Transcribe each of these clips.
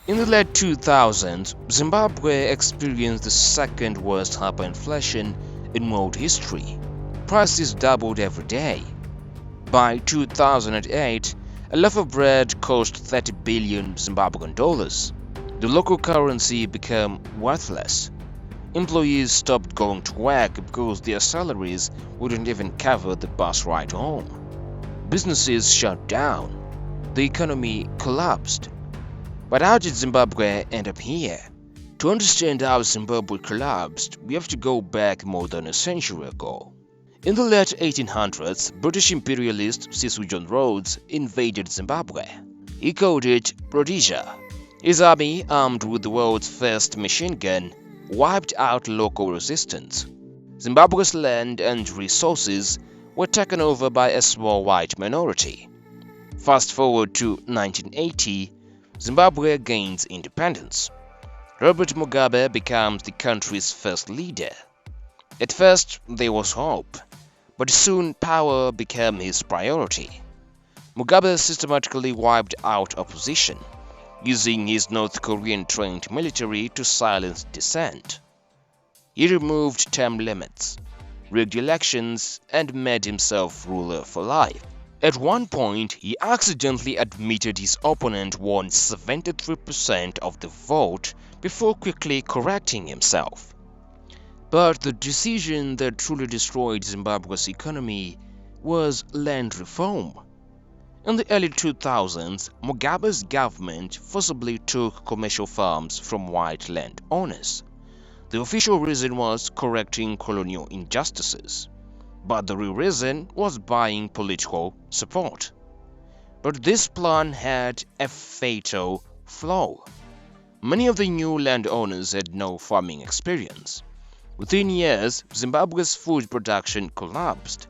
In the late 2000s, Zimbabwe experienced the second worst hyperinflation in world history. Prices doubled every day. By 2008, a loaf of bread cost 30 billion Zimbabwean dollars. The local currency became worthless. Employees stopped going to work because their salaries wouldn't even cover the bus ride home. Businesses shut down. The economy collapsed. But how did Zimbabwe end up here? To understand how Zimbabwe collapsed, we have to go back more than a century ago. In the late 1800s, British imperialist Cecil John Rhodes invaded Zimbabwe. He called it Rhodesia. His army, armed with the world's first machine gun, wiped out local resistance. Zimbabwe's land and resources were taken over by a small white minority. Fast forward to 1980, Zimbabwe gains independence. Robert Mugabe becomes the country's first leader. At first, there was hope, but soon power became his priority. Mugabe systematically wiped out opposition, using his North Korean-trained military to silence dissent. He removed term limits, rigged elections, and made himself ruler for life. At one point, he accidentally admitted his opponent won 73% of the vote before quickly correcting himself. But the decision that truly destroyed Zimbabwe's economy was land reform. In the early 2000s, Mugabe's government forcibly took commercial farms from white landowners. The official reason was correcting colonial injustices, but the real reason was buying political support. But this plan had a fatal flaw. Many of the new landowners had no farming experience. Within years, Zimbabwe's food production collapsed.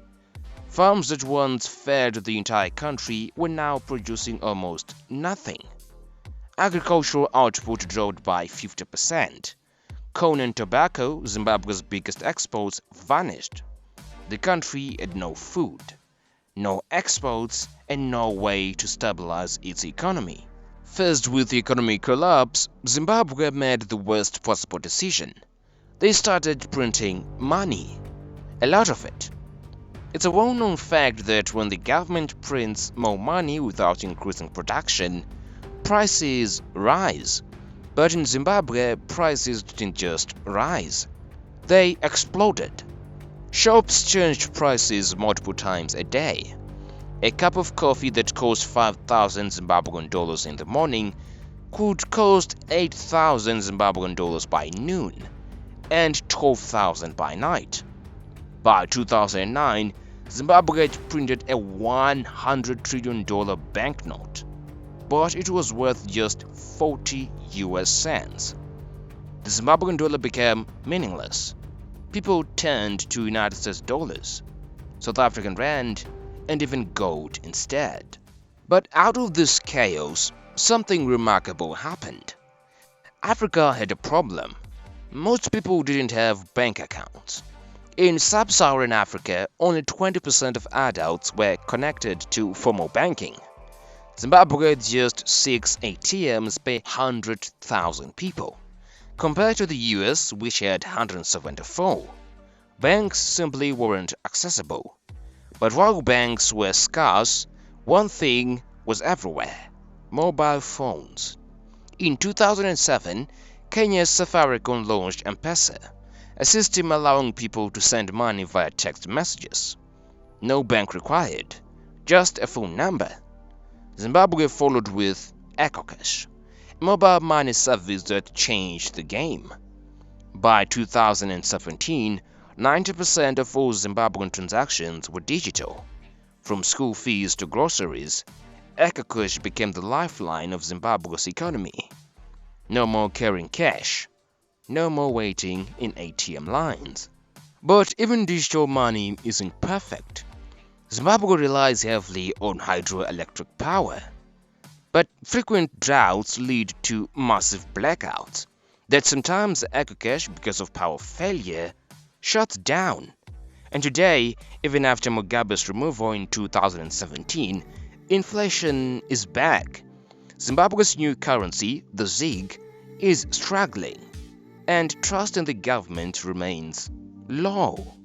Farms that once fed the entire country were now producing almost nothing. Agricultural output dropped by 50%. Corn and tobacco, Zimbabwe's biggest exports, vanished. The country had no food, no exports, and no way to stabilize its economy. Faced with the economic collapse, Zimbabwe made the worst possible decision. They started printing money, a lot of it. It's a well-known fact that when the government prints more money without increasing production, prices rise. But in Zimbabwe, prices didn't just rise, they exploded. Shops changed prices multiple times a day. A cup of coffee that cost 5,000 Zimbabwean dollars in the morning could cost 8,000 Zimbabwean dollars by noon and 12,000 by night. By 2009, Zimbabwe had printed a $100 trillion banknote, but it was worth just 40 US cents. The Zimbabwean dollar became meaningless. People turned to United States dollars, South African rand, and even gold instead. But out of this chaos, something remarkable happened. Africa had a problem. Most people didn't have bank accounts. In sub-Saharan Africa, only 20% of adults were connected to formal banking. Zimbabwe had just 6 ATMs per 100,000 people, compared to the US, which had 174. Banks simply weren't accessible. But while banks were scarce, one thing was everywhere: mobile phones. In 2007, Kenya's Safaricom launched M-Pesa, a system allowing people to send money via text messages. No bank required, just a phone number. Zimbabwe followed with EcoCash, a mobile money service that changed the game. By 2017, 90% of all Zimbabwean transactions were digital. From school fees to groceries, EcoCash became the lifeline of Zimbabwe's economy. No more carrying cash. No more waiting in ATM lines. But even digital money isn't perfect. Zimbabwe relies heavily on hydroelectric power. But frequent droughts lead to massive blackouts that sometimes EcoCash, because of power failure, shuts down. And today, even after Mugabe's removal in 2017, inflation is back. Zimbabwe's new currency, the ZiG, is struggling, and trust in the government remains low.